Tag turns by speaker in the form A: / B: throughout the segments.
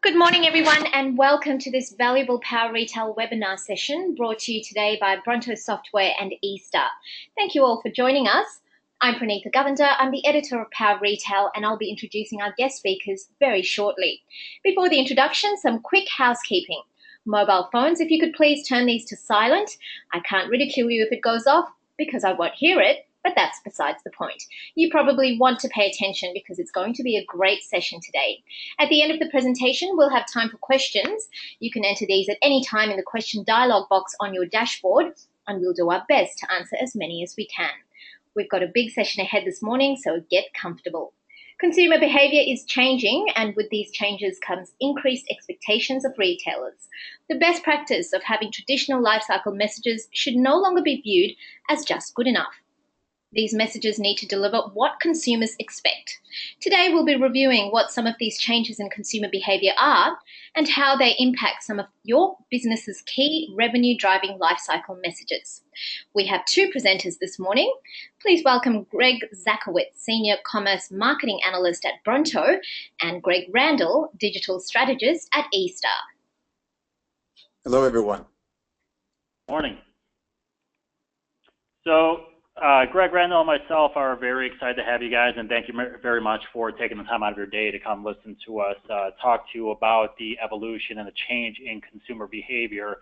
A: Good morning, everyone, and welcome to this valuable Power Retail webinar session brought to you today by Bronto Software and eStar. Thank you all for joining us. I'm Pranitha Govender. I'm the editor of Power Retail, and I'll be introducing our guest speakers very shortly. Before the introduction, some quick housekeeping. Mobile phones, if you could please turn these to silent. I can't ridicule you if it goes off because I won't hear it, but that's besides the point. You probably want to pay attention because it's going to be a great session today. At the end of the presentation, we'll have time for questions. You can enter these at any time in the question dialog box on your dashboard, and we'll do our best to answer as many as we can. We've got a big session ahead this morning, so get comfortable. Consumer behaviour is changing, and with these changes comes increased expectations of retailers. The best practice of having traditional lifecycle messages should no longer be viewed as just good enough. These messages need to deliver what consumers expect. Today, we'll be reviewing what some of these changes in consumer behaviour are and how they impact some of your business's key revenue-driving lifecycle messages. We have two presenters this morning. Please welcome Greg Zakowicz, Senior Commerce Marketing Analyst at Bronto, and Greg Randall, Digital Strategist at eStar.
B: Hello, everyone.
C: Morning. So, Greg, Randall, and myself are very excited to have you guys, and thank you very much for taking the time out of your day to come listen to us talk to you about the evolution and the change in consumer behavior.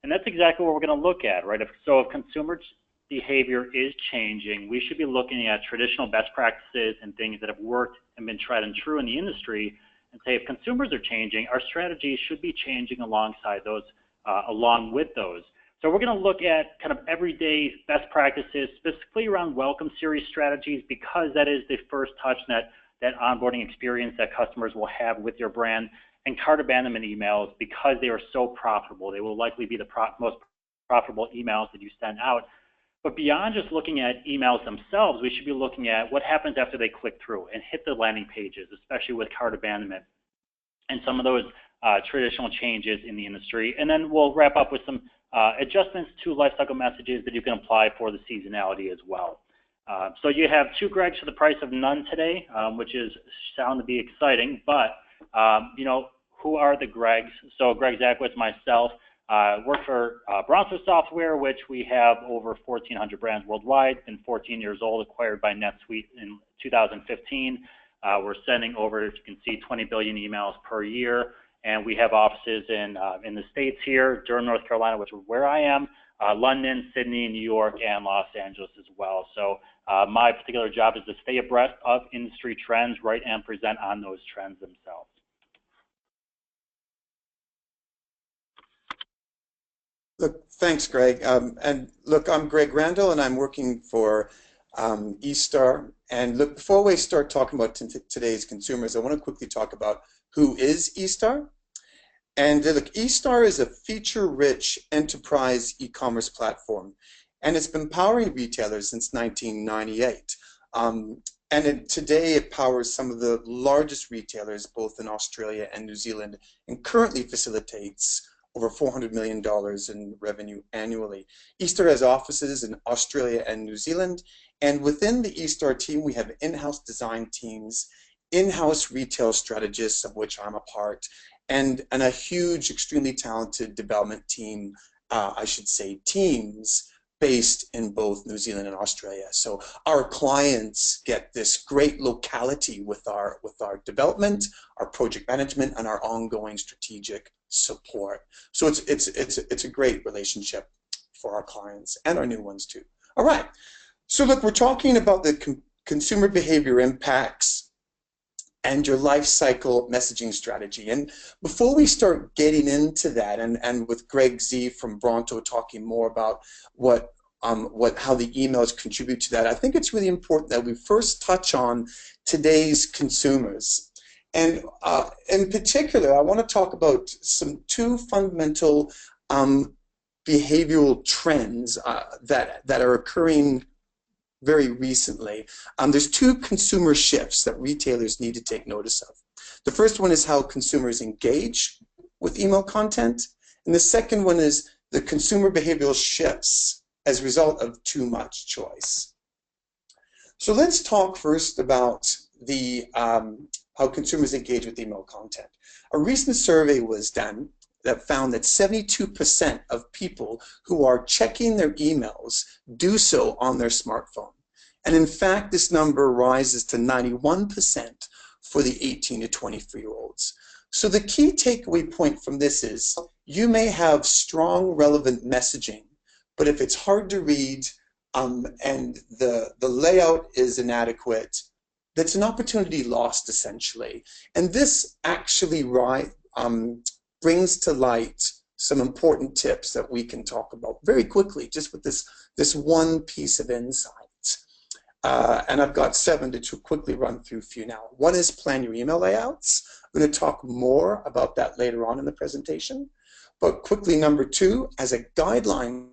C: And that's exactly what we're going to look at, right? If consumer behavior is changing, we should be looking at traditional best practices and things that have worked and been tried and true in the industry, and say if consumers are changing, our strategies should be changing alongside those, along with those. So we're going to look at kind of everyday best practices, specifically around welcome series strategies, because that is the first touch, that onboarding experience that customers will have with your brand, and cart abandonment emails, because they are so profitable. They will likely be the most profitable emails that you send out. But beyond just looking at emails themselves, we should be looking at what happens after they click through and hit the landing pages, especially with cart abandonment and some of those traditional changes in the industry. And then we'll wrap up with some adjustments to lifecycle messages that you can apply for the seasonality as well. So you have two Gregs for the price of none today, which is sound to be exciting. But you know, who are the Gregs? So Greg Zakowicz, myself, work for Bronto Software, which we have over 1,400 brands worldwide. Been 14 years old, acquired by NetSuite in 2015. We're sending over, as you can see, 20 billion emails per year. And we have offices in the States here, Durham, North Carolina, which is where I am, London, Sydney, New York, and Los Angeles as well. So my particular job is to stay abreast of industry trends, right, and present on those trends themselves.
B: Look, thanks, Greg. And look, I'm Greg Randall, and I'm working for eStar. And look, before we start talking about today's consumers, I want to quickly talk about who is eStar. And look, eStar is a feature-rich enterprise e-commerce platform, and it's been powering retailers since 1998. Today it powers some of the largest retailers both in Australia and New Zealand, and currently facilitates over $400 million in revenue annually. eStar has offices in Australia and New Zealand, and within the eStar team we have in-house design teams, in-house retail strategists, of which I'm a part, and a huge, extremely talented development team, I should say teams, based in both New Zealand and Australia. So our clients get this great locality with our development, our project management, and our ongoing strategic support. So it's a great relationship for our clients and our new ones too. All right. So look, we're talking about the consumer behavior impacts and your life cycle messaging strategy. And before we start getting into that, and with Greg Z from Bronto talking more about how the emails contribute to that, I think it's really important that we first touch on today's consumers. And in particular, I want to talk about two fundamental behavioral trends that are occurring very recently. There's two consumer shifts that retailers need to take notice of. The first one is how consumers engage with email content, and the second one is the consumer behavioral shifts as a result of too much choice. So let's talk first about the how consumers engage with email content. A recent survey was done that found that 72% of people who are checking their emails do so on their smartphone. And in fact, this number rises to 91% for the 18 to 24-year-olds. So the key takeaway point from this is you may have strong, relevant messaging, but if it's hard to read and the layout is inadequate, that's an opportunity lost, essentially. And this actually brings to light some important tips that we can talk about very quickly, just with this one piece of insight. And I've got 7 to quickly run through for you now. One is plan your email layouts. I'm going to talk more about that later on in the presentation. But quickly, number 2, as a guideline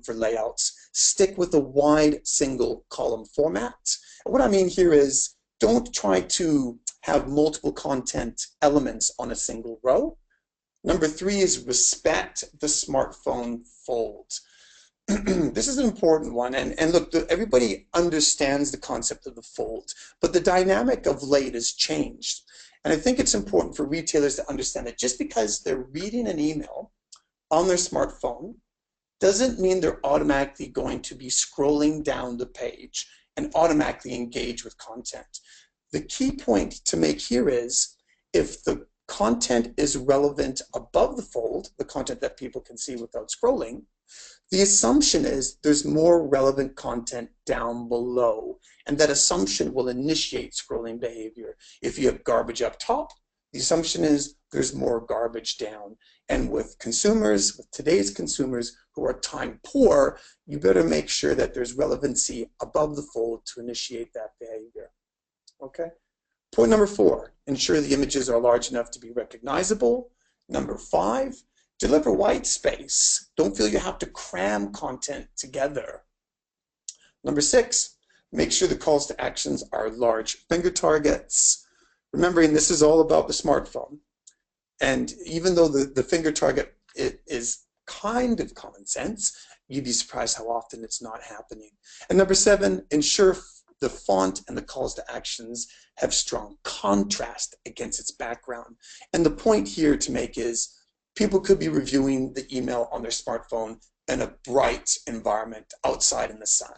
B: for layouts, stick with a wide single column format. And what I mean here is don't try to have multiple content elements on a single row. Number 3 is respect the smartphone fold. This is an important one, and look, everybody understands the concept of the fold, but the dynamic of late has changed. And I think it's important for retailers to understand that just because they're reading an email on their smartphone doesn't mean they're automatically going to be scrolling down the page and automatically engage with content. The key point to make here is if the content is relevant above the fold, the content that people can see without scrolling, the assumption is there's more relevant content down below, and that assumption will initiate scrolling behavior. If you have garbage up top, the assumption is there's more garbage down. And with consumers, with today's consumers who are time poor, you better make sure that there's relevancy above the fold to initiate that behavior. Okay? Point number 4, ensure the images are large enough to be recognizable. Number 5, deliver white space. Don't feel you have to cram content together. Number 6, make sure the calls to actions are large finger targets. Remembering this is all about the smartphone. And even though the finger target is kind of common sense, you'd be surprised how often it's not happening. And number 7, ensure the font and the calls to actions have strong contrast against its background. And the point here to make is people could be reviewing the email on their smartphone in a bright environment outside in the sun.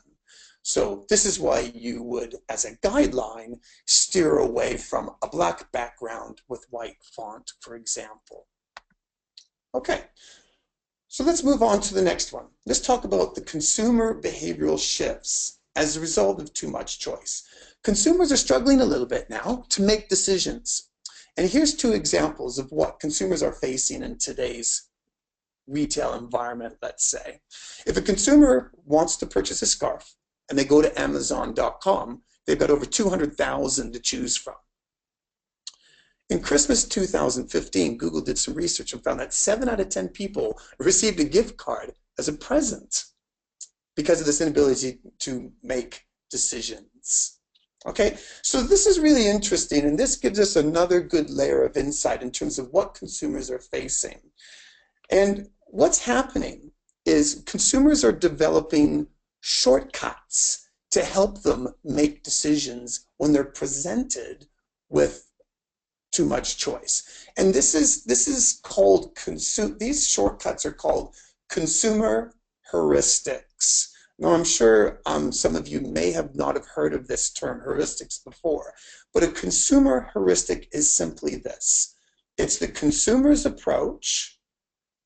B: So this is why you would, as a guideline, steer away from a black background with white font, for example. Okay, so let's move on to the next one. Let's talk about the consumer behavioral shifts as a result of too much choice. Consumers are struggling a little bit now to make decisions. And here's 2 examples of what consumers are facing in today's retail environment, let's say. If a consumer wants to purchase a scarf and they go to Amazon.com, they've got over 200,000 to choose from. In Christmas 2015, Google did some research and found that 7 out of 10 people received a gift card as a present because of this inability to make decisions. Okay, so this is really interesting, and this gives us another good layer of insight in terms of what consumers are facing. And what's happening is consumers are developing shortcuts to help them make decisions when they're presented with too much choice. And this is called these shortcuts are called consumer heuristics. Now, I'm sure some of you may have not have heard of this term heuristics before, but a consumer heuristic is simply this. It's the consumer's approach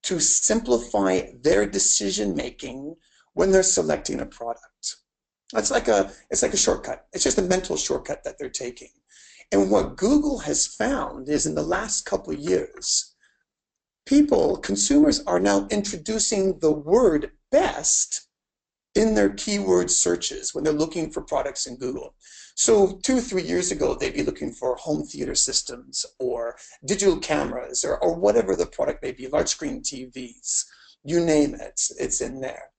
B: to simplify their decision-making when they're selecting a product. It's like a shortcut. It's just a mental shortcut that they're taking. And what Google has found is in the last couple of years, consumers are now introducing the word best in their keyword searches when they're looking for products in Google. So 2 or 3 years ago, they'd be looking for home theater systems or digital cameras or whatever the product may be, large screen TVs, you name it, it's in there.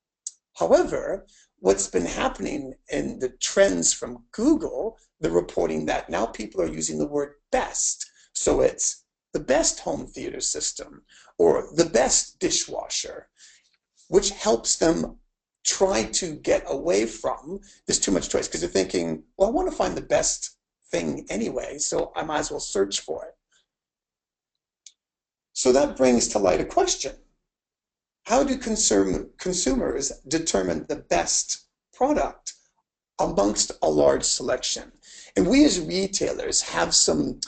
B: However, what's been happening in the trends from Google, they're reporting that now people are using the word best. So it's the best home theater system or the best dishwasher, which helps them try to get away from this too much choice because they're thinking, well, I want to find the best thing anyway, so I might as well search for it. So that brings to light a question. How do consumers determine the best product amongst a large selection? And we as retailers have some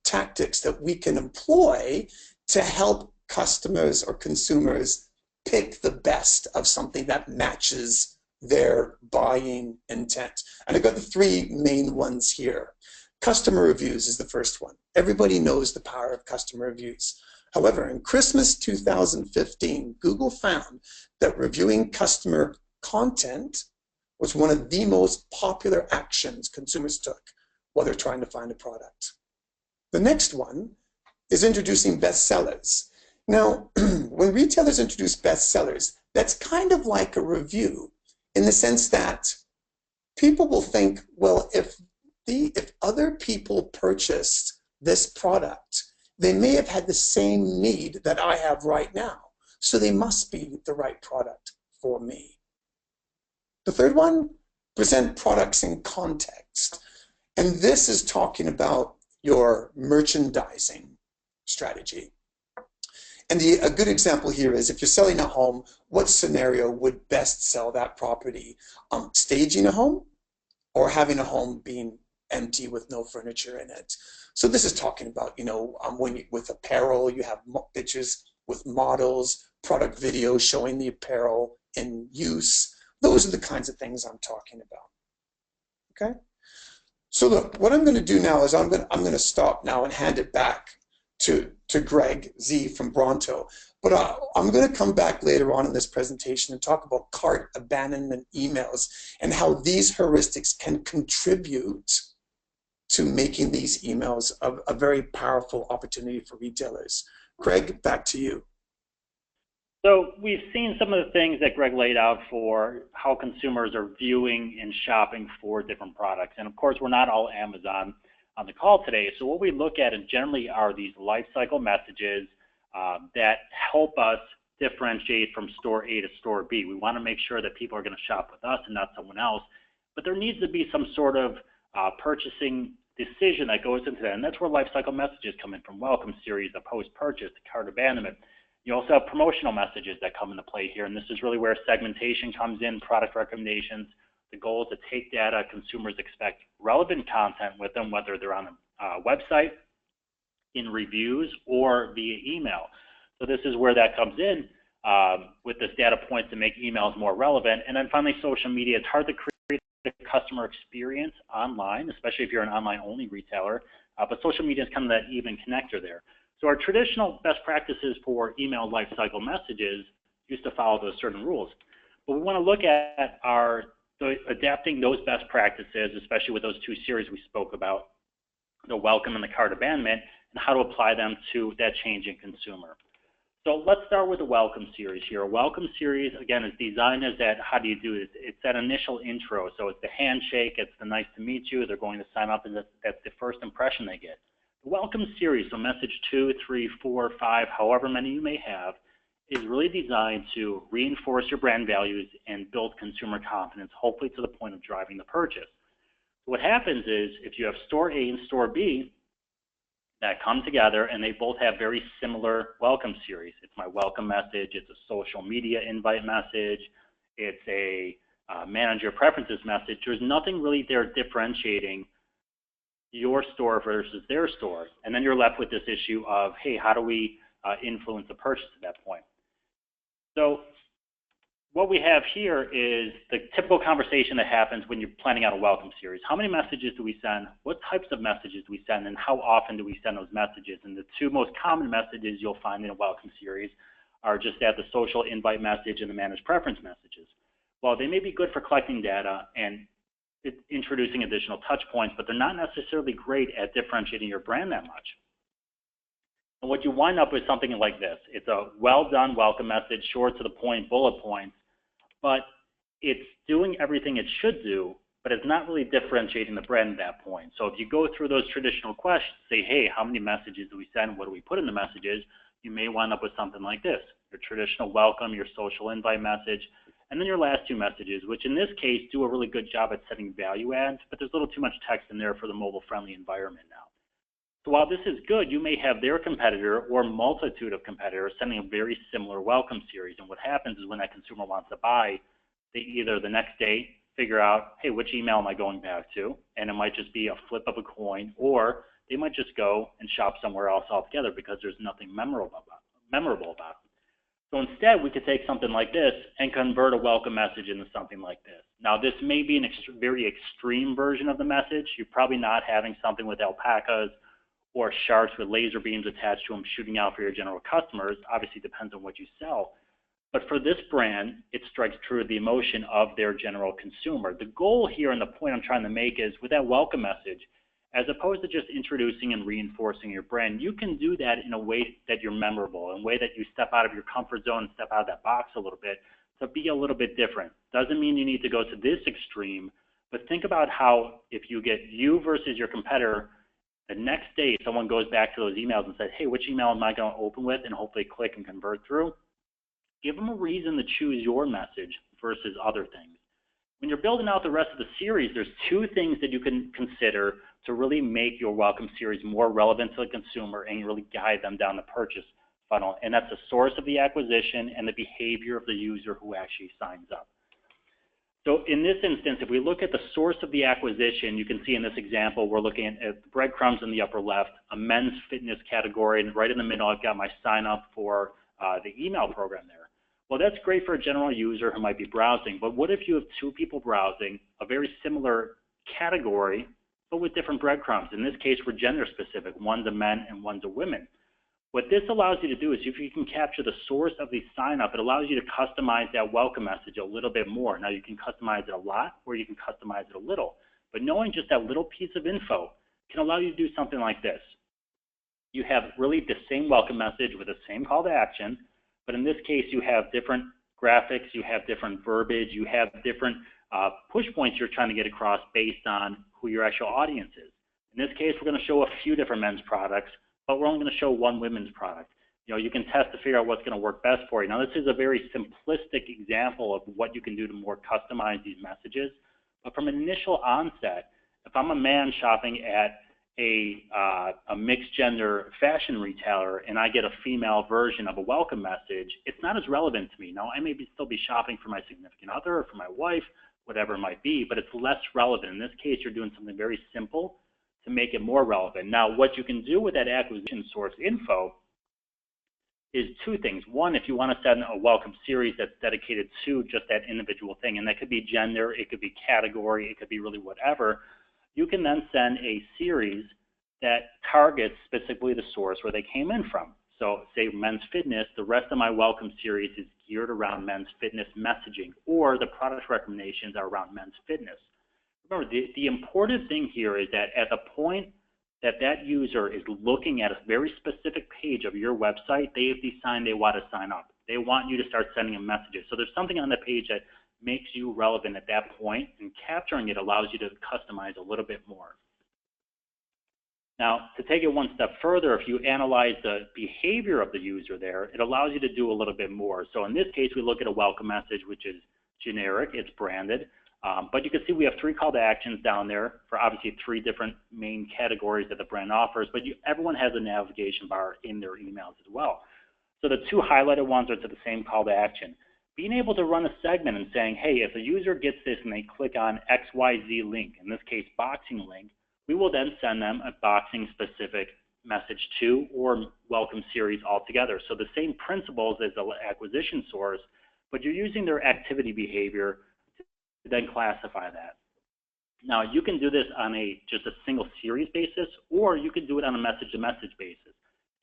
B: tactics that we can employ to help customers or consumers pick the best of something that matches their buying intent. And I've got the three main ones here. Customer reviews is the first one. Everybody knows the power of customer reviews. However, in Christmas 2015, Google found that reviewing customer content was one of the most popular actions consumers took while they're trying to find a product. The next one is introducing bestsellers. Now, when retailers introduce bestsellers, that's kind of like a review in the sense that people will think, well, if other people purchased this product, they may have had the same need that I have right now, so they must be the right product for me. The third one, present products in context. And this is talking about your merchandising strategy. And a good example here is if you're selling a home, what scenario would best sell that property? Staging a home or having a home being empty with no furniture in it? So this is talking about, with apparel, you have pictures with models, product videos showing the apparel in use. Those are the kinds of things I'm talking about. Okay? So look, what I'm going to do now is I'm going to stop now and hand it back to Greg Z from Bronto. But I'm going to come back later on in this presentation and talk about cart abandonment emails and how these heuristics can contribute to making these emails a very powerful opportunity for retailers. Greg, back to you.
C: So we've seen some of the things that Greg laid out for how consumers are viewing and shopping for different products. And of course, we're not all Amazon on the call today. So what we look at generally are these lifecycle messages that help us differentiate from store A to store B. We want to make sure that people are going to shop with us and not someone else. But there needs to be some sort of purchasing decision that goes into that. And that's where lifecycle messages come in, from welcome series, the post-purchase, the cart abandonment. You also have promotional messages that come into play here. And this is really where segmentation comes in, product recommendations. The goal is to take data consumers expect relevant content with them, whether they're on a website, in reviews, or via email. So this is where that comes in with this data point to make emails more relevant. And then finally, social media. It's hard to create a customer experience online, especially if you're an online-only retailer, but social media is kind of that even connector there. So our traditional best practices for email lifecycle messages used to follow those certain rules. But we want to look at adapting those best practices, especially with those two series we spoke about, the welcome and the cart abandonment, and how to apply them to that change in consumer. So let's start with the welcome series here. A welcome series, again, is designed as that, how do you do it? It's that initial intro. So it's the handshake, it's the nice to meet you, they're going to sign up, and that's the first impression they get. The welcome series, so message 2, 3, 4, 5, however many you may have, is really designed to reinforce your brand values and build consumer confidence, hopefully to the point of driving the purchase. What happens is if you have store A and store B that come together and they both have very similar welcome series. It's my welcome message, it's a social media invite message, it's a manager preferences message. There's nothing really there differentiating your store versus their store. And then you're left with this issue of, hey, how do we influence the purchase at that point? So what we have here is the typical conversation that happens when you're planning out a welcome series. How many messages do we send? What types of messages do we send? And how often do we send those messages? And the two most common messages you'll find in a welcome series are just that, the social invite message and the managed preference messages. Well, they may be good for collecting data and introducing additional touch points, but they're not necessarily great at differentiating your brand that much. And what you wind up with something like this. It's a well-done welcome message, short to the point, bullet points, but it's doing everything it should do, but it's not really differentiating the brand at that point. So if you go through those traditional questions, say, hey, how many messages do we send? What do we put in the messages? You may wind up with something like this: your traditional welcome, your social invite message, And then your last two messages, which in this case do a really good job at setting value adds, but there's a little too much text in there for the mobile-friendly environment now. So while this is good, you may have their competitor or multitude of competitors sending a very similar welcome series. And what happens is when that consumer wants to buy, they either the next day figure out, hey, which email am I going back to? And it might just be a flip of a coin, or they might just go and shop somewhere else altogether because there's nothing memorable about it. So instead, we could take something like this and convert a welcome message into something like this. Now, this may be a very extreme version of the message. You're probably not having something with alpacas or sharks with laser beams attached to them shooting out for your general customers. Obviously, it depends on what you sell. But for this brand, it strikes true to the emotion of their general consumer. The goal here and the point I'm trying to make is with that welcome message, as opposed to just introducing and reinforcing your brand, you can do that in a way that you're memorable, in a way that you step out of your comfort zone and step out of that box a little bit to be a little bit different. Doesn't mean you need to go to this extreme, but think about how if you get you versus your competitor, the next day someone goes back to those emails and says, hey, which email am I going to open with, and hopefully click and convert through. Give them a reason to choose your message versus other things. When you're building out the rest of the series, there's two things that you can consider to really make your welcome series more relevant to the consumer and really guide them down the purchase funnel. And that's the source of the acquisition and the behavior of the user who actually signs up. So in this instance, if we look at the source of the acquisition, you can see in this example, we're looking at breadcrumbs in the upper left, a men's fitness category, and right in the middle, I've got my sign up for the email program there. Well, that's great for a general user who might be browsing, but what if you have two people browsing a very similar category, but with different breadcrumbs? In this case, we're gender specific. One's a men and one's a women. What this allows you to do is if you can capture the source of the sign up, it allows you to customize that welcome message a little bit more. Now you can customize it a lot or you can customize it a little, but knowing just that little piece of info can allow you to do something like this. You have really the same welcome message with the same call to action, but in this case, you have different graphics, you have different verbiage, you have different push points you're trying to get across based on who your actual audience is. In this case, we're going to show a few different men's products, but we're only going to show one women's product. You know, you can test to figure out what's going to work best for you. Now, this is a very simplistic example of what you can do to more customize these messages. But from an initial onset, if I'm a man shopping at a mixed gender fashion retailer and I get a female version of a welcome message, it's not as relevant to me. Now, I may still be shopping for my significant other or for my wife, whatever it might be, but it's less relevant. In this case, you're doing something very simple to make it more relevant. Now, what you can do with that acquisition source info is two things. One, if you want to send a welcome series that's dedicated to just that individual thing, and that could be gender, it could be category, it could be really whatever, you can then send a series that targets specifically the source where they came in from. So say men's fitness, the rest of my welcome series is geared around men's fitness messaging, or the product recommendations are around men's fitness. Remember, the important thing here is that at the point that that user is looking at a very specific page of your website, they have decided they want to sign up. They want you to start sending them messages. So there's something on the page that makes you relevant at that point, and capturing it allows you to customize a little bit more. Now, to take it one step further, if you analyze the behavior of the user there, it allows you to do a little bit more. So in this case, we look at a welcome message, which is generic, it's branded, but you can see we have 3 call to actions down there for obviously 3 different main categories that the brand offers, but everyone has a navigation bar in their emails as well. So the 2 highlighted ones are to the same call to action. Being able to run a segment and saying, hey, if a user gets this and they click on XYZ link, in this case, boxing link, we will then send them a boxing specific message to or welcome series altogether. So the same principles as the acquisition source, but you're using their activity behavior to then classify that. Now, you can do this on just a single series basis, or you can do it on a message-to-message basis.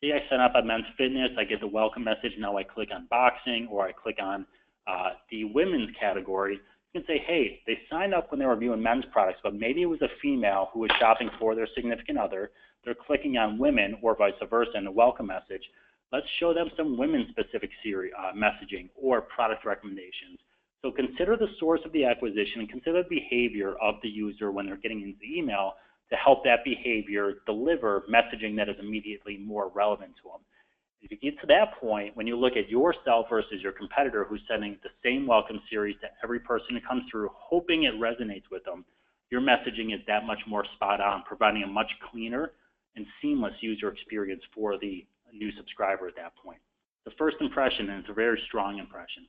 C: Say I set up a men's fitness, I get the welcome message, now I click on boxing, or I click on the women's category. You can say, hey, they signed up when they were viewing men's products, but maybe it was a female who was shopping for their significant other. They're clicking on women or vice versa in the welcome message. Let's show them some women-specific messaging or product recommendations. So consider the source of the acquisition and consider the behavior of the user when they're getting into the email to help that behavior deliver messaging that is immediately more relevant to them. If you get to that point, when you look at yourself versus your competitor who's sending the same welcome series to every person who comes through, hoping it resonates with them, your messaging is that much more spot on, providing a much cleaner and seamless user experience for the new subscriber at that point. The first impression, and it's a very strong impression.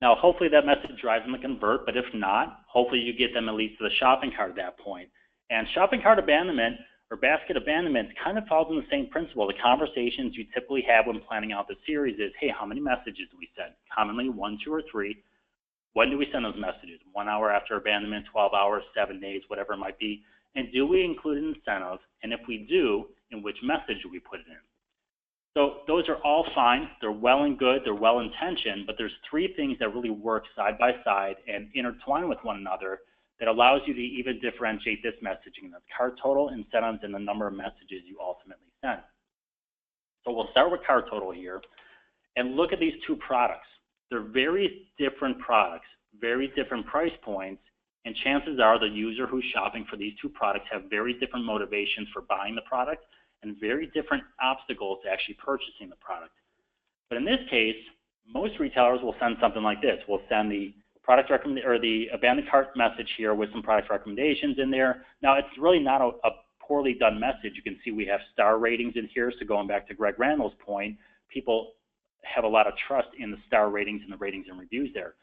C: Now, hopefully that message drives them to convert, but if not, hopefully you get them at least to the shopping cart at that point. And shopping cart abandonment or basket abandonment kind of falls in the same principle. The conversations you typically have when planning out the series is, hey, how many messages do we send? Commonly 1, 2, or 3. When do we send those messages? 1 hour after abandonment, 12 hours, 7 days, whatever it might be. And do we include an incentive? And if we do, in which message do we put it in? So those are all fine. They're well and good. They're well intentioned. But there's 3 things that really work side by side and intertwine with one another that allows you to even differentiate this messaging. That's cart total, incentives, and the number of messages you ultimately send. So we'll start with cart total here and look at these 2 products. They're very different products, very different price points, and chances are the user who's shopping for these 2 products have very different motivations for buying the product and very different obstacles to actually purchasing the product. But in this case, most retailers will send something like this. We'll send the product or the abandoned cart message here with some product recommendations in there. Now, it's really not a poorly done message. You can see we have star ratings in here. So going back to Greg Randall's point, people have a lot of trust in the star ratings and the ratings and reviews there.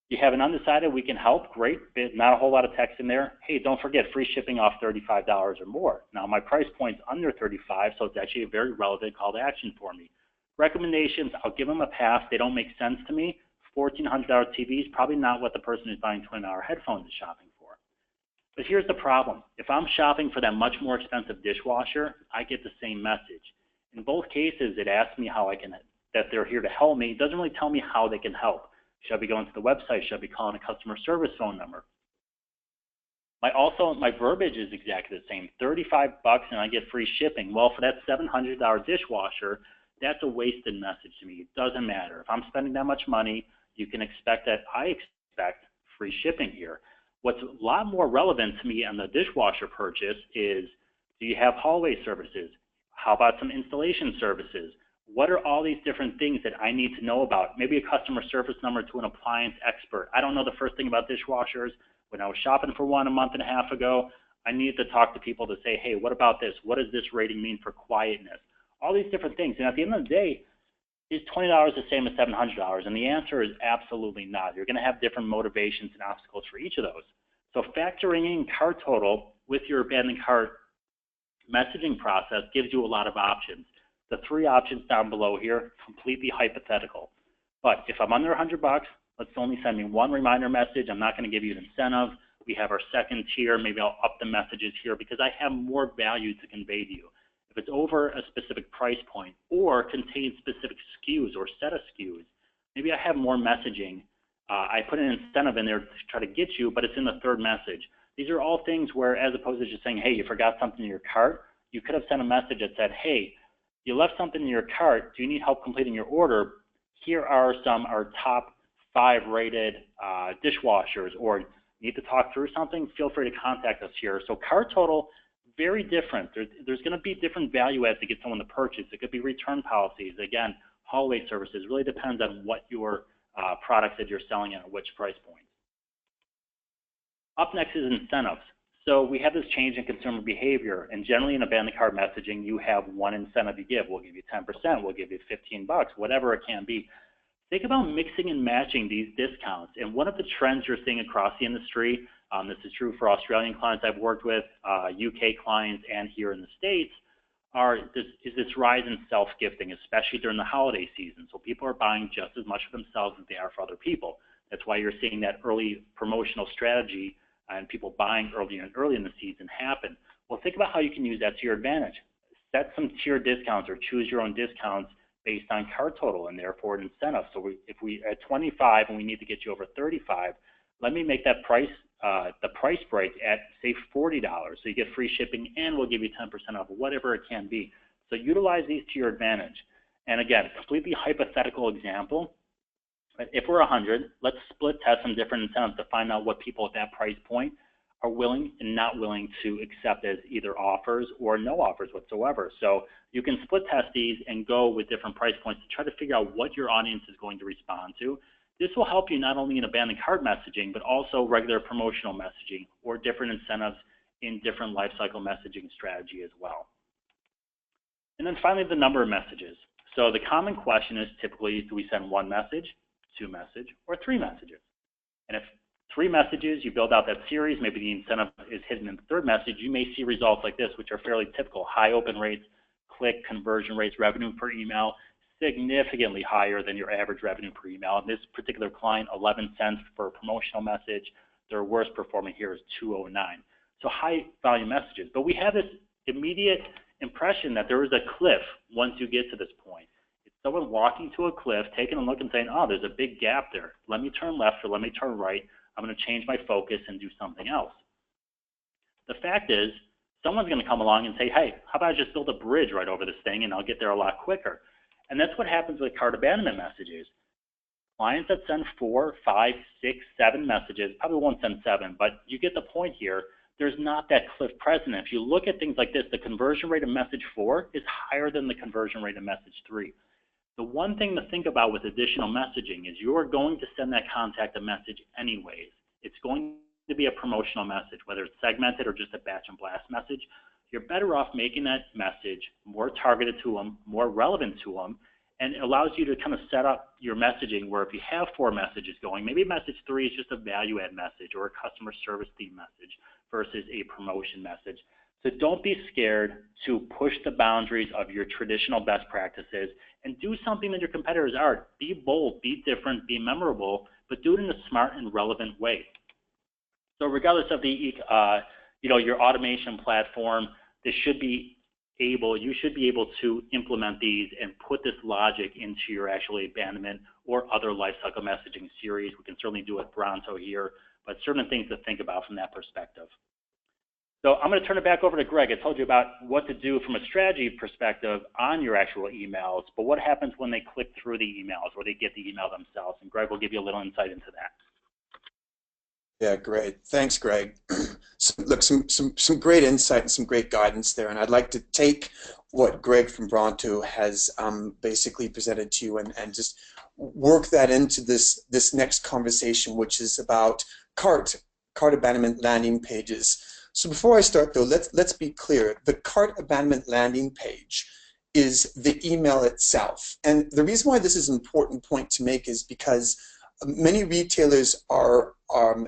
C: You have an undecided, we can help, great, not a whole lot of text in there. Hey, don't forget free shipping off $35 or more. Now my price point's under $35, so it's actually a very relevant call to action for me. Recommendations, I'll give them a pass. They don't make sense to me. $1,400 TV is probably not what the person who's buying $20 headphones is shopping for. But here's the problem. If I'm shopping for that much more expensive dishwasher, I get the same message. In both cases, it asks me how I can, that they're here to help me. It doesn't really tell me how they can help. Should I be going to the website? Should I be calling a customer service phone number? My verbiage is exactly the same. $35 and I get free shipping. Well, for that $700 dishwasher, that's a wasted message to me. It doesn't matter. If I'm spending that much money, you can expect that I expect free shipping here. What's a lot more relevant to me on the dishwasher purchase is, do you have hallway services? How about some installation services? What are all these different things that I need to know about? Maybe a customer service number to an appliance expert. I don't know the first thing about dishwashers. When I was shopping for one a month and a half ago, I needed to talk to people to say, hey, what about this? What does this rating mean for quietness? All these different things. And at the end of the day, is $20 the same as $700? And the answer is absolutely not. You're going to have different motivations and obstacles for each of those. So factoring in cart total with your abandoned cart messaging process gives you a lot of options. The 3 options down below here, completely hypothetical. But if I'm under $100, let's only send me 1 reminder message. I'm not going to give you an incentive. We have our second tier. Maybe I'll up the messages here because I have more value to convey to you. If it's over a specific price point or contains specific SKUs or set of SKUs, maybe I have more messaging. I put an incentive in there to try to get you, but it's in the 3rd message. These are all things where, as opposed to just saying, hey, you forgot something in your cart, you could have sent a message that said, hey, you left something in your cart. Do you need help completing your order? Here are our top 5 rated dishwashers, or need to talk through something? Feel free to contact us here. So cart total, very different. There's going to be different value adds to get someone to purchase. It could be return policies. Again, hallway services. Really depends on what your products that you're selling at which price point. Up next is incentives. So we have this change in consumer behavior, and generally in abandoned cart messaging, you have one incentive you give. We'll give you 10%, we'll give you $15, whatever it can be. Think about mixing and matching these discounts. And one of the trends you're seeing across the industry, this is true for Australian clients I've worked with, UK clients, and here in the States, is this rise in self-gifting, especially during the holiday season. So people are buying just as much for themselves as they are for other people. That's why you're seeing that early promotional strategy and people buying early in the season happen. Well, think about how you can use that to your advantage. Set some tier discounts or choose your own discounts based on cart total and therefore an incentive. So if we at 25 and we need to get you over 35, let me make that price, the price break at say $40. So you get free shipping and we'll give you 10% off, whatever it can be. So utilize these to your advantage. And again, completely hypothetical example. If we're 100, let's split test some different incentives to find out what people at that price point are willing and not willing to accept as either offers or no offers whatsoever. So you can split test these and go with different price points to try to figure out what your audience is going to respond to. This will help you not only in abandoned cart messaging, but also regular promotional messaging or different incentives in different lifecycle messaging strategy as well. And then finally, the number of messages. So the common question is typically, do we send one message, two messages, or three messages? And if three messages, you build out that series, maybe the incentive is hidden in the third message, you may see results like this, which are fairly typical: high open rates, click conversion rates, revenue per email, significantly higher than your average revenue per email. And this particular client, 11 cents for a promotional message. Their worst performing here is 209. So high volume messages. But we have this immediate impression that there is a cliff once you get to this point. It's someone walking to a cliff, taking a look and saying, oh, there's a big gap there. Let me turn left or let me turn right. I'm going to change my focus and do something else. The fact is, someone's going to come along and say, hey, how about I just build a bridge right over this thing and I'll get there a lot quicker. And that's what happens with cart abandonment messages. Clients that send 4, 5, 6, 7 messages, probably won't send 7, but you get the point here. There's not that cliff present. If you look at things like this, the conversion rate of message 4 is higher than the conversion rate of message 3. The one thing to think about with additional messaging is you are going to send that contact a message anyways. It's going to be a promotional message, whether it's segmented or just a batch and blast message. You're better off making that message more targeted to them, more relevant to them, and it allows you to kind of set up your messaging where if you have 4 messages going, maybe message 3 is just a value add message or a customer service theme message versus a promotion message. So don't be scared to push the boundaries of your traditional best practices and do something that your competitors aren't. Be bold, be different, be memorable, but do it in a smart and relevant way. So regardless of the your automation platform, you should be able to implement these and put this logic into your actually abandonment or other lifecycle messaging series. We can certainly do it Bronto here, but certain things to think about from that perspective. So I'm going to turn it back over to Greg. I told you about what to do from a strategy perspective on your actual emails, but what happens when they click through the emails or they get the email themselves? And Greg will give you a little insight into that.
B: Yeah, great. Thanks, Greg. Look, some great insight and some great guidance there. And I'd like to take what Greg from Bronto has basically presented to you and just work that into this next conversation, which is about cart abandonment landing pages. So before I start, though, let's be clear. The cart abandonment landing page is the email itself. And the reason why this is an important point to make is because many retailers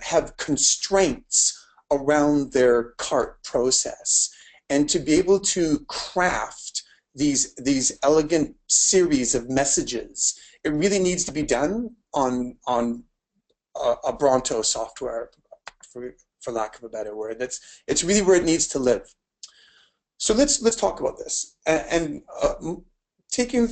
B: have constraints around their cart process, and to be able to craft these elegant series of messages, it really needs to be done on a Bronto software, for lack of a better word. It's really where it needs to live. So let's talk about this and taking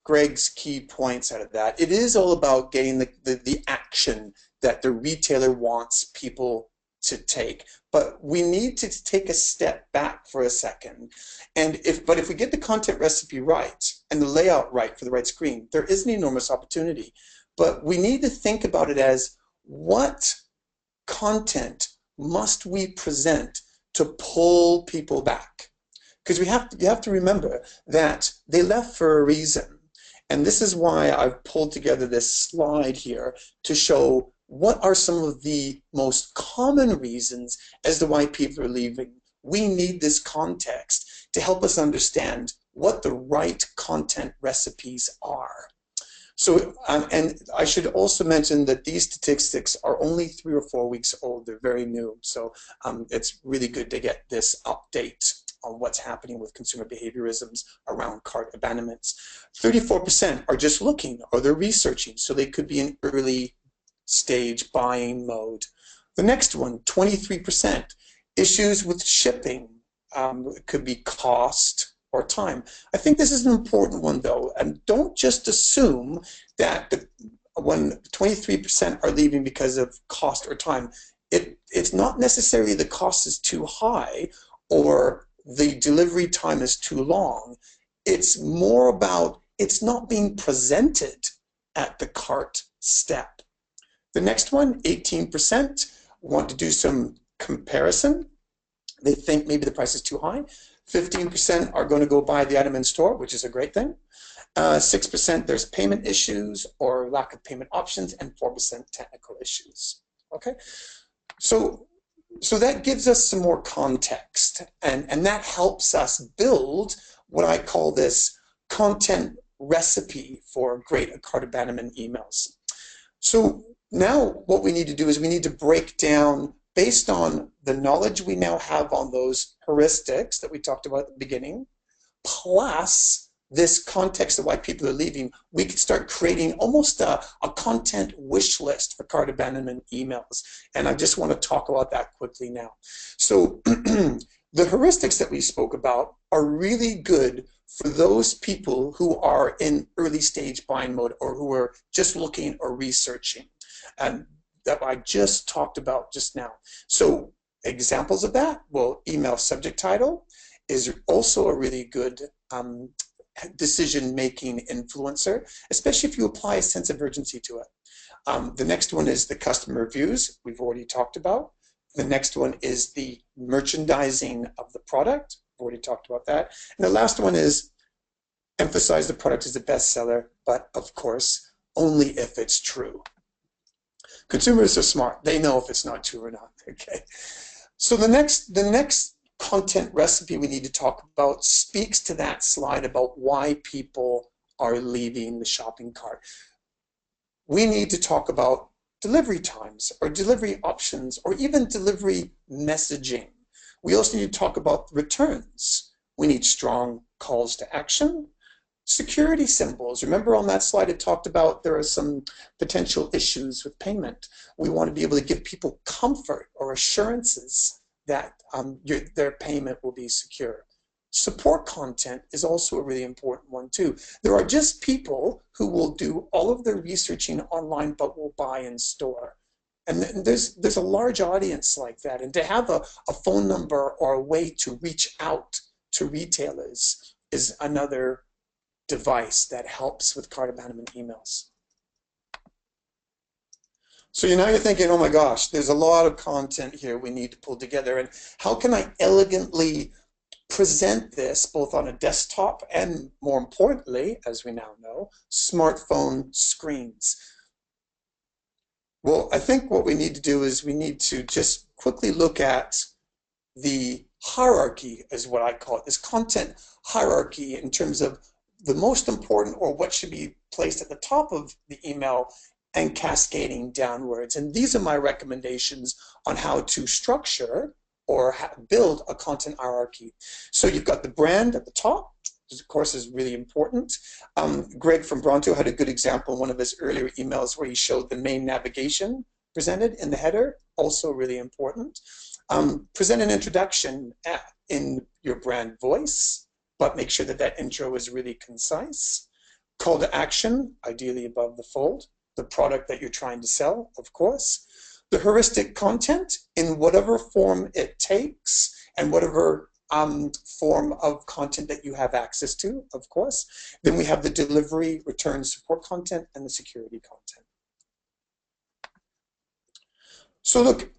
B: Greg's key points out of that. It is all about getting the action that the retailer wants people to take. But we need to take a step back for a second. And if we get the content recipe right and the layout right for the right screen, there is an enormous opportunity. But we need to think about it as, what content must we present to pull people back? Because you have to remember that they left for a reason. And this is why I've pulled together this slide here to show what are some of the most common reasons as to why people are leaving. We need this context to help us understand what the right content recipes are. So, and I should also mention that these statistics are only 3 or 4 weeks old. They're very new. So it's really good to get this update on what's happening with consumer behaviorisms around cart abandonments. 34% are just looking, or they're researching, so they could be in early stage buying mode. The next one, 23%, issues with shipping. It could be cost or time. I think this is an important one, though, and don't just assume that when 23% are leaving because of cost or time, it's not necessarily the cost is too high or the delivery time is too long. It's more about it's not being presented at the cart step. The next one, 18%, want to do some comparison. They think maybe the price is too high. 15% are going to go buy the item in store, which is a great thing. 6% there's payment issues or lack of payment options, and 4% technical issues. Okay, so that gives us some more context, and that helps us build what I call this content recipe for great cart abandonment emails. So now what we need to do is we need to break down, based on the knowledge we now have on those heuristics that we talked about at the beginning, plus this context of why people are leaving, we can start creating almost a content wish list for cart abandonment emails. And I just want to talk about that quickly now. So the heuristics that we spoke about are really good for those people who are in early stage buying mode or who are just looking or researching, and that I just talked about just now. So examples of that, well, email subject title is also a really good decision-making influencer, especially if you apply a sense of urgency to it. The next one is the customer reviews, we've already talked about. The next one is the merchandising of the product, we've already talked about that. And the last one is emphasize the product as a bestseller, but of course, only if it's true. Consumers are smart, they know if it's not true or not, okay? So the next content recipe we need to talk about speaks to that slide about why people are leaving the shopping cart. We need to talk about delivery times or delivery options or even delivery messaging. We also need to talk about returns. We need strong calls to action. Security symbols. Remember on that slide it talked about there are some potential issues with payment. We want to be able to give people comfort or assurances that their payment will be secure. Support content is also a really important one too. There are just people who will do all of their researching online but will buy in store. And there's a large audience like that. And to have a phone number or a way to reach out to retailers is another device that helps with cart abandonment emails. So now you're thinking, oh my gosh, there's a lot of content here we need to pull together, and how can I elegantly present this both on a desktop and, more importantly, as we now know, smartphone screens? Well, I think what we need to do is we need to just quickly look at the hierarchy, is what I call it, this content hierarchy in terms of the most important or what should be placed at the top of the email and cascading downwards. And these are my recommendations on how to structure or build a content hierarchy. So you've got the brand at the top, which of course is really important. Greg from Bronto had a good example in one of his earlier emails where he showed the main navigation presented in the header, also really important. Present an introduction in your brand voice, but make sure that that intro is really concise. Call to action, ideally above the fold. The product that you're trying to sell, of course. The heuristic content in whatever form it takes and whatever form of content that you have access to, of course. Then we have the delivery, return, support content, and the security content. So look,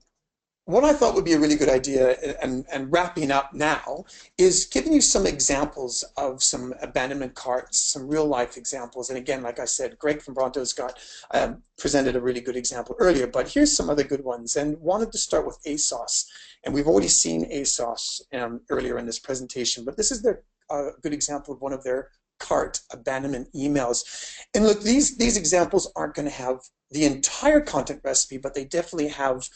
B: what I thought would be a really good idea, and wrapping up now, is giving you some examples of some abandonment carts, some real life examples. And again, like I said, Greg from Bronto's got presented a really good example earlier, but here's some other good ones. And wanted to start with ASOS. And we've already seen ASOS earlier in this presentation, but this is their good example of one of their cart abandonment emails. And look, these examples aren't going to have the entire content recipe, but they definitely have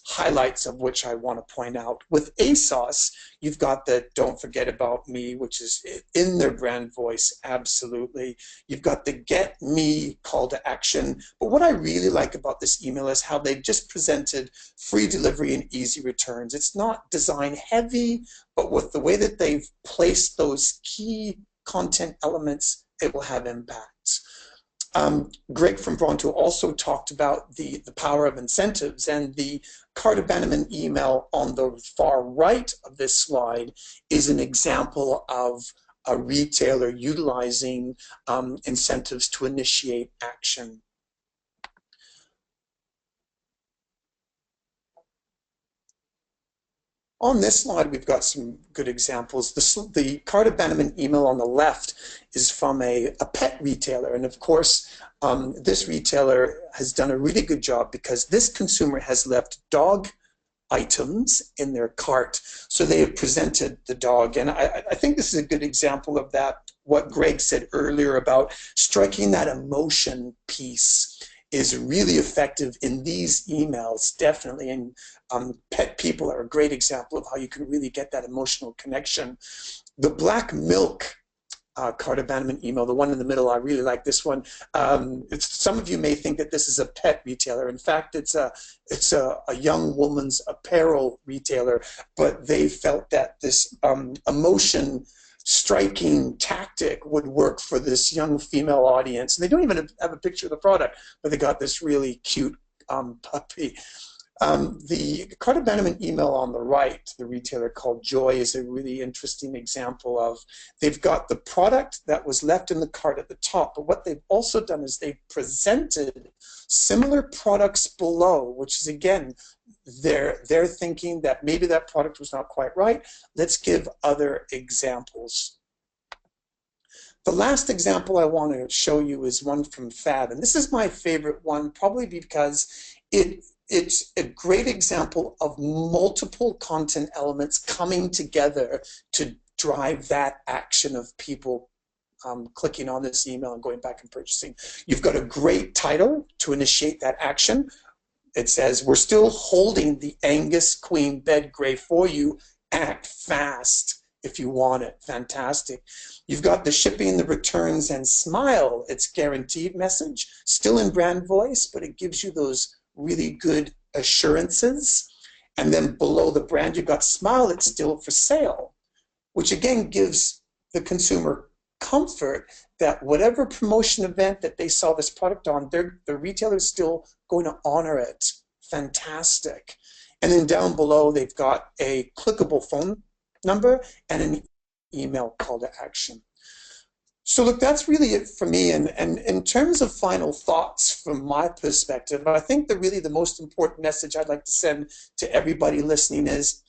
B: highlights of which I want to point out. With ASOS, you've got the don't forget about me, which is in their brand voice, absolutely. You've got the get me call to action. But what I really like about this email is how they've just presented free delivery and easy returns. It's not design heavy, but with the way that they've placed those key content elements, it will have impacts. Greg from Bronto also talked about the power of incentives, and the cart abandonment email on the far right of this slide is an example of a retailer utilizing incentives to initiate action. on this slide, we've got some good examples. The cart abandonment email on the left is from a pet retailer. And of course, this retailer has done a really good job because this consumer has left dog items in their cart. So they have presented the dog. And I think this is a good example of that, what Greg said earlier about striking that emotion piece is really effective in these emails, definitely. And pet people are a great example of how you can really get that emotional connection. The black milk cart abandonment email, the one in the middle, I really like this one. Some of you may think that this is a pet retailer. In fact, it's a young woman's apparel retailer, but they felt that this emotion striking tactic would work for this young female audience. And they don't even have a picture of the product, but they got this really cute puppy. The cart abandonment email on the right, the retailer called Joy, is a really interesting example of, they've got the product that was left in the cart at the top, but what they've also done is they've presented similar products below, which is, again, they're thinking that maybe that product was not quite right. Let's give other examples. The last example I want to show you is one from Fab, and this is my favorite one, probably because it's a great example of multiple content elements coming together to drive that action of people clicking on this email and going back and purchasing. You've got a great title to initiate that action. It says, we're still holding the Angus Queen bed gray for you. Act fast if you want it. Fantastic. You've got the shipping, the returns, and smile. It's guaranteed message. Still in brand voice, but it gives you those really good assurances. And then below the brand, you've got smile. It's still for sale, which again gives the consumer comfort that whatever promotion event that they saw this product on, the retailer is still going to honor it. Fantastic. And then down below, they've got a clickable phone number and an email call to action. So look, that's really it for me. And in terms of final thoughts from my perspective, I think that really the most important message I'd like to send to everybody listening is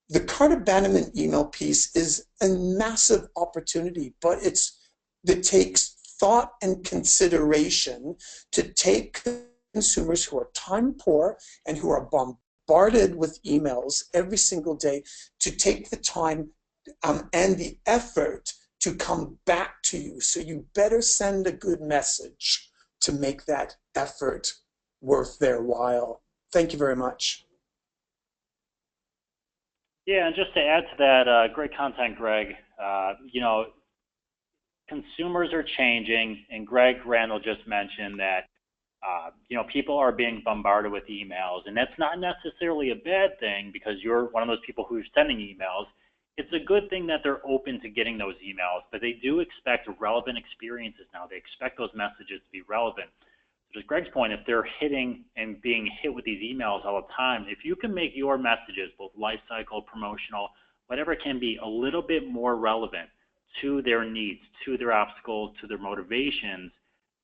B: the cart abandonment email piece is a massive opportunity, but it takes thought and consideration to take consumers who are time poor and who are bombarded with emails every single day to take the time and the effort to come back to you. So you better send a good message to make that effort worth their while. Thank you very much.
C: Yeah, and just to add to that, great content, Greg. You know, consumers are changing, and Randall just mentioned that you know, people are being bombarded with emails, and that's not necessarily a bad thing because you're one of those people who's sending emails. It's a good thing that they're open to getting those emails, but they do expect relevant experiences now. They expect those messages to be relevant. So to Greg's point, if they're hitting and being hit with these emails all the time, if you can make your messages, both life cycle, promotional, whatever it can be, a little bit more relevant to their needs, to their obstacles, to their motivations,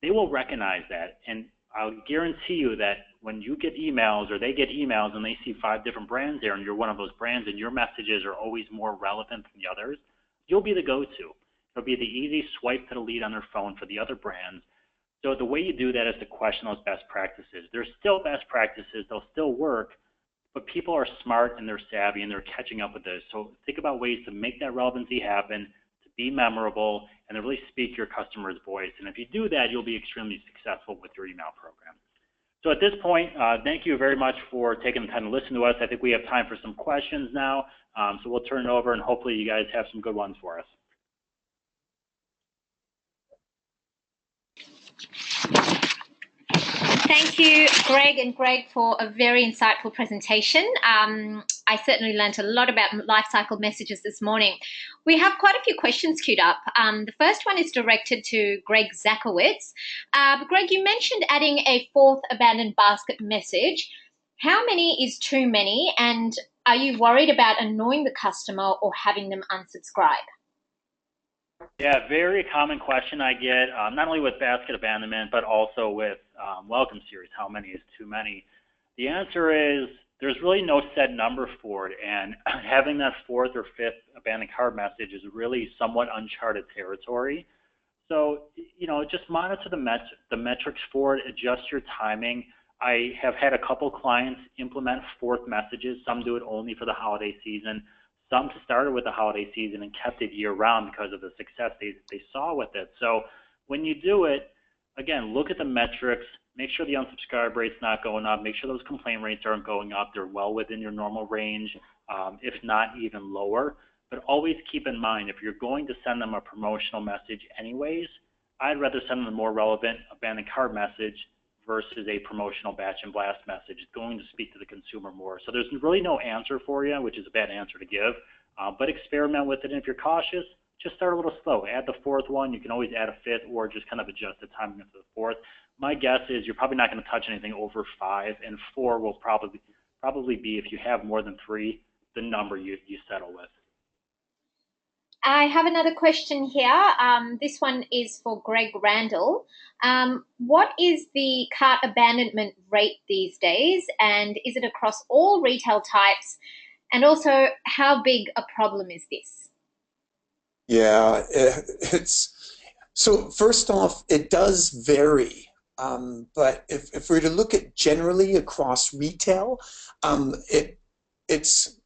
C: they will recognize that. And I'll guarantee you that when you get emails or they get emails and they see 5 different brands there and you're one of those brands and your messages are always more relevant than the others, you'll be the go-to. It'll be the easy swipe to the lead on their phone for the other brands. So the way you do that is to question those best practices. There's still best practices, they'll still work, but people are smart and they're savvy and they're catching up with this. So think about ways to make that relevancy happen, to be memorable, and to really speak your customer's voice. And if you do that, you'll be extremely successful with your email program. So at this point, thank you very much for taking the time to listen to us. I think we have time for some questions now. So we'll turn it over and hopefully you guys have some good ones for us.
A: Thank you, Greg, for a very insightful presentation. I certainly learned a lot about Lifecycle messages this morning. We have quite a few questions queued up. The first one is directed to Greg Zakowicz. Greg, you mentioned adding a 4th abandoned basket message. How many is too many, and are you worried about annoying the customer or having them unsubscribe?
C: Yeah, very common question I get, not only with basket abandonment, but also with welcome series. How many is too many? The answer is there's really no set number for it, and having that fourth or fifth abandoned cart message is really somewhat uncharted territory. So, just monitor the metrics for it, adjust your timing. I have had a couple clients implement fourth messages. Some do it only for the holiday season. Some started with the holiday season and kept it year round because of the success they saw with it. So when you do it, again, look at the metrics, make sure the unsubscribe rate's not going up, make sure those complaint rates aren't going up. They're well within your normal range, if not even lower. But always keep in mind, if you're going to send them a promotional message anyways, I'd rather send them a more relevant abandoned cart message versus a promotional batch and blast message. It's going to speak to the consumer more. So there's really no answer for you, which is a bad answer to give, but experiment with it. And if you're cautious, just start a little slow. Add the fourth one. You can always add a fifth or just kind of adjust the timing of the fourth. My guess is you're probably not going to touch anything over 5, and 4 will probably be, if you have more than 3, the number you settle with.
A: I have another question here. This one is for Greg Randall. What is the cart abandonment rate these days, and is it across all retail types? And also, how big a problem is this?
B: Yeah, so first off, it does vary. But if we're to look at generally across retail, it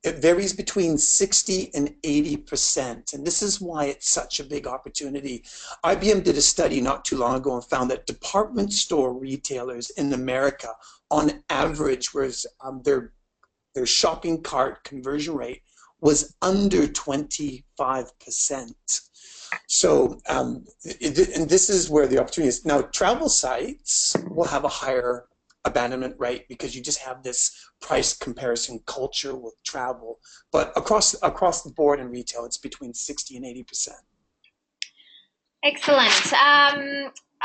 B: varies between 60 and 80%, and this is why it's such a big opportunity. IBM did a study not too long ago and found that department store retailers in America, on average, was their shopping cart conversion rate was under 25%. So, and this is where the opportunity is. Now, travel sites will have a higher abandonment rate because you just have this price comparison culture with travel. But across the board in retail, it's between 60 and 80%.
A: Excellent.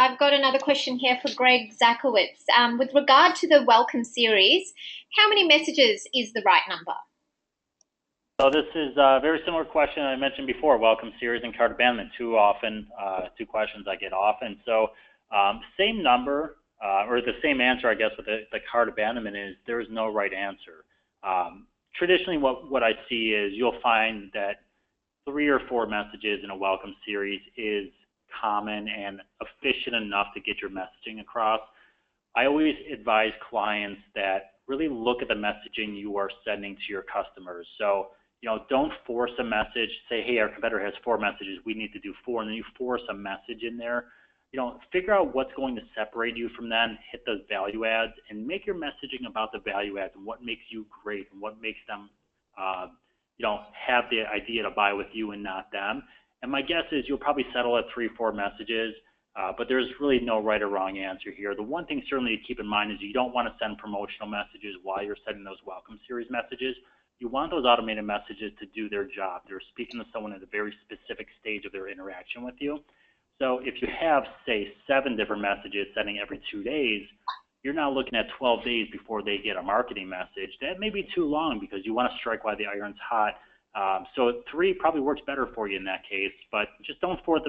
A: I've got another question here for Greg Zakowicz. With regard to the welcome series, how many messages is the right number?
C: So this is a very similar question I mentioned before, welcome series and cart abandonment. Two questions I get often. So same number, or the same answer, I guess, with the cart abandonment is there is no right answer. Traditionally, what I see is you'll find that 3 or 4 messages in a welcome series is common and efficient enough to get your messaging across. I always advise clients that really look at the messaging you are sending to your customers. So, don't force a message, say, hey, our competitor has 4 messages, we need to do 4, and then you force a message in there. Figure out what's going to separate you from them, hit those value adds, and make your messaging about the value adds and what makes you great and what makes them, have the idea to buy with you and not them. And my guess is you'll probably settle at 3 or 4 messages, but there's really no right or wrong answer here. The one thing certainly to keep in mind is you don't want to send promotional messages while you're sending those welcome series messages. You want those automated messages to do their job. They're speaking to someone at a very specific stage of their interaction with you. So if you have, say, 7 different messages sending every 2 days, you're now looking at 12 days before they get a marketing message. That may be too long because you want to strike while the iron's hot. So 3 probably works better for you in that case, but just don't force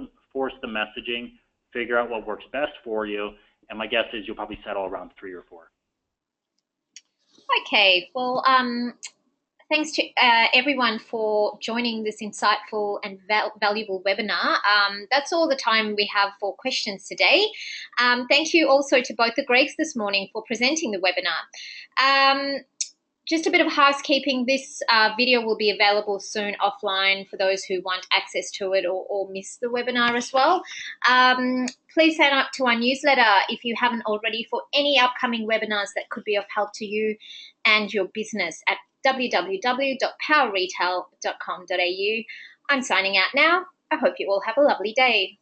C: the messaging. Figure out what works best for you, and my guess is you'll probably settle around 3 or 4.
A: Okay, well, thanks to everyone for joining this insightful and valuable webinar. That's all the time we have for questions today. Thank you also to both the Gregs this morning for presenting the webinar. Just a bit of housekeeping. This video will be available soon offline for those who want access to it or miss the webinar as well. Please sign up to our newsletter if you haven't already for any upcoming webinars that could be of help to you and your business at www.powerretail.com.au. I'm signing out now. I hope you all have a lovely day.